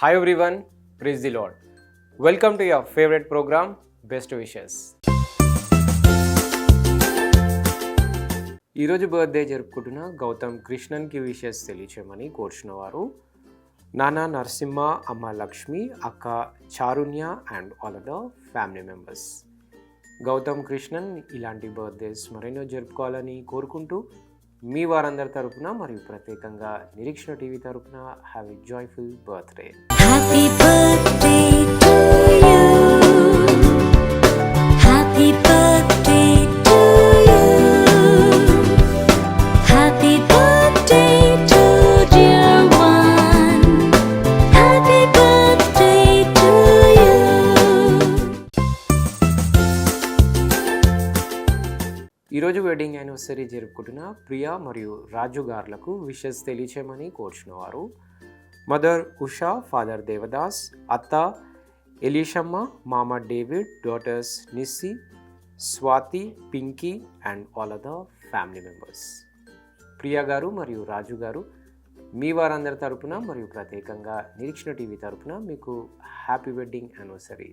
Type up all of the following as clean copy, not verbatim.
Hi everyone, praise the Lord. Welcome to your favorite program, Best Wishes. ఈరోజు birthday జరుపుకుంటున్న Gautam కృష్ణన్కి wishes తెలియచేయమని కోరుచున్న వారు నాన్న నరసింహ, అమ్మ లక్ష్మి, అక్క Charunya and all other family members. Gautam Krishnan ఇలాంటి బర్త్డేస్ మరెన్నో జరుపుకోవాలని కోరుకుంటూ మీ వారందరి తరపున మరియు ప్రత్యేకంగా నిరీక్షణ టీవీ తరపున have a joyful birthday. Happy birthday to you. Happy birthday to you. Happy birthday to dear one. Happy birthday to you. ఈరోజు వెడ్డింగ్ యానివర్సరీ జరుపుకుంటున్న ప్రియా మరియు రాజు గార్లకు విషెస్ తెలియచేయమని కోరుచున్నవారు మదర్ ఉషా, ఫాదర్ దేవదాస్, అత్త ఎలీషమ్మ, మామ David, daughters Nissi, Swathi, Pinky and all other family members. Priya గారు మరియు రాజు గారు మీ వారందరి తరపున మరియు ప్రత్యేకంగా నిరీక్షణ టీవీ తరపున మీకు హ్యాపీ వెడ్డింగ్ యానివర్సరీ.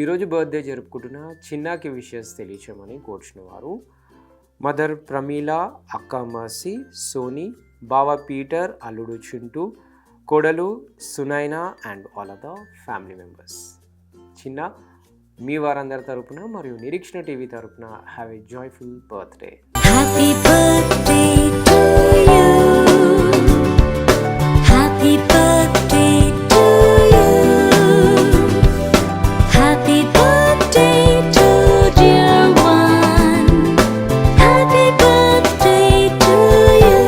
ఈరోజు బర్త్డే జరుపుకుంటున్న చిన్నాకి విషెస్ తెలియచేయమని కోరుచున్న వారు మదర్ ప్రమీల, అక్క మర్సీ, సోనీ, బావ పీటర్, అల్లుడు చింటూ, కోడలు Sunaina and all other family members. చిన్న మీ వారందరి తరపున మరియు నిరీక్షణ టీవీ తరపున have a joyful birthday. Happy birthday to you. Happy birthday to you. Happy birthday to dear one. Happy birthday to you.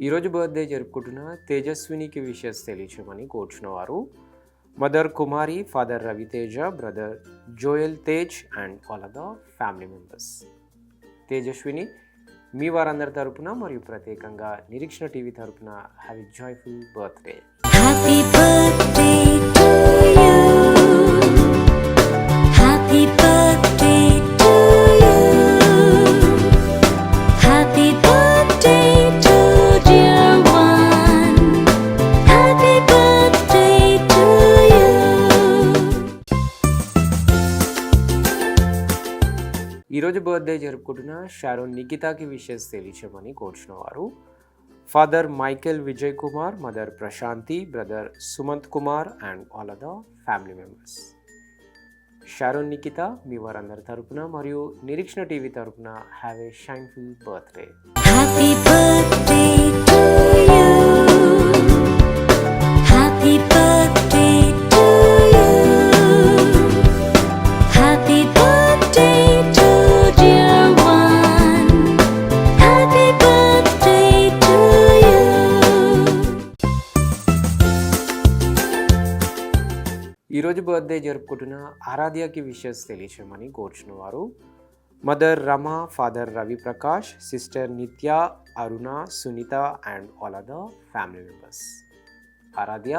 ఈరోజు బర్త్డే జరుపుకుంటున్న తేజస్వినికి విషెస్ తెలియచేయమని కోరుచున్న వారు mother Kumari, father Ravi Teja, brother Joel Tej and all other family members. Tejaswini మీ వారందరి తరపున మరియు ప్రత్యేకంగా నిరీక్షణ టీవీ తరపున have a joyful birthday. Happy birthday to you. Happy birthday to you. Happy birthday to dear one. Happy birthday to you. ఈరోజు birthday జరుపుకుంటున్న Sharon నికితాకి విషెస్ తెలియచేయమని కోరుచున్న వారు father Michael Vijay Kumar, mother Prashanthi, brother Sumanth Kumar and all other family members. Sharon Nikita మీ వారందరి తరపున మరియు నిరీక్షణ టీవీ తరపున have a shineful birthday. Happy birthday to you. Happy birthday to you. Happy birthday to dear one. Happy birthday to you. ఈరోజు birthday జరుపుకుంటున్న ఆరాధ్యకి wishes తెలియచేయమని కోరుచున్న వారు mother Rama, father Ravi Prakash, sister Nithya, Aruna, Sunitha and all other family members. Aaradhya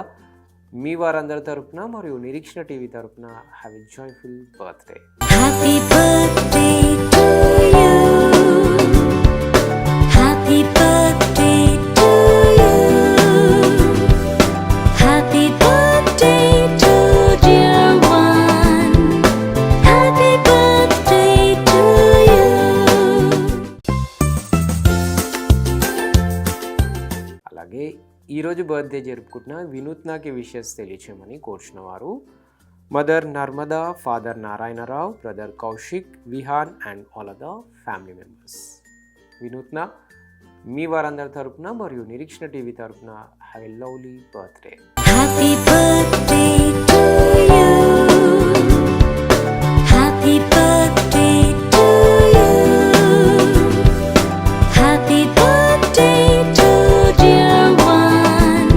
మీ వారందరి తరపున మరియు నిరీక్షణ టీవీ తరపున have a joyful birthday. Happy birthday to you. Happy birthday to you. Happy birthday to dear one. Happy birthday to you. అలాగే ఈరోజు బర్త్డే జరుపుకుంటున్న వినూత్నకి wishes తెలియచేయమని కోరుచున్న వారు mother Narmada, father Narayanarao, brother Kaushik, Vihan and all other family members. Vinuthna మీ వారందరి తరపున మరియు నిరీక్షణ టీవీ తరపున have a lovely birthday. Happy birthday to you. Happy birthday to you. Happy birthday to dear one.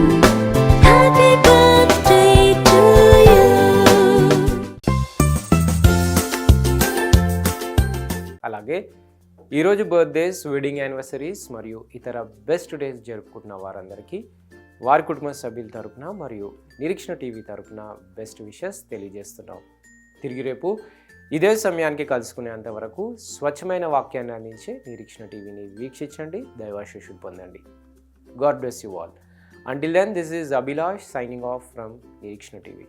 Happy birthday to you. ఈరోజు బర్త్డేస్, వెడ్డింగ్ యానివర్సరీస్ మరియు ఇతర best days జరుపుకుంటున్న వారందరికీ వారి కుటుంబ సభ్యుల తరపున మరియు నిరీక్షణ టీవీ తరపున బెస్ట్ విషెస్ తెలియజేస్తున్నాం. తిరిగి రేపు ఇదే సమయానికి కలుసుకునేంత వరకు స్వచ్ఛమైన వాక్యాన్ని అందించే నిరీక్షణ టీవీని వీక్షించండి, దైవాశీస్సులు పొందండి. God bless you all. Until then, this is Abhilash signing off from Nirikshna TV.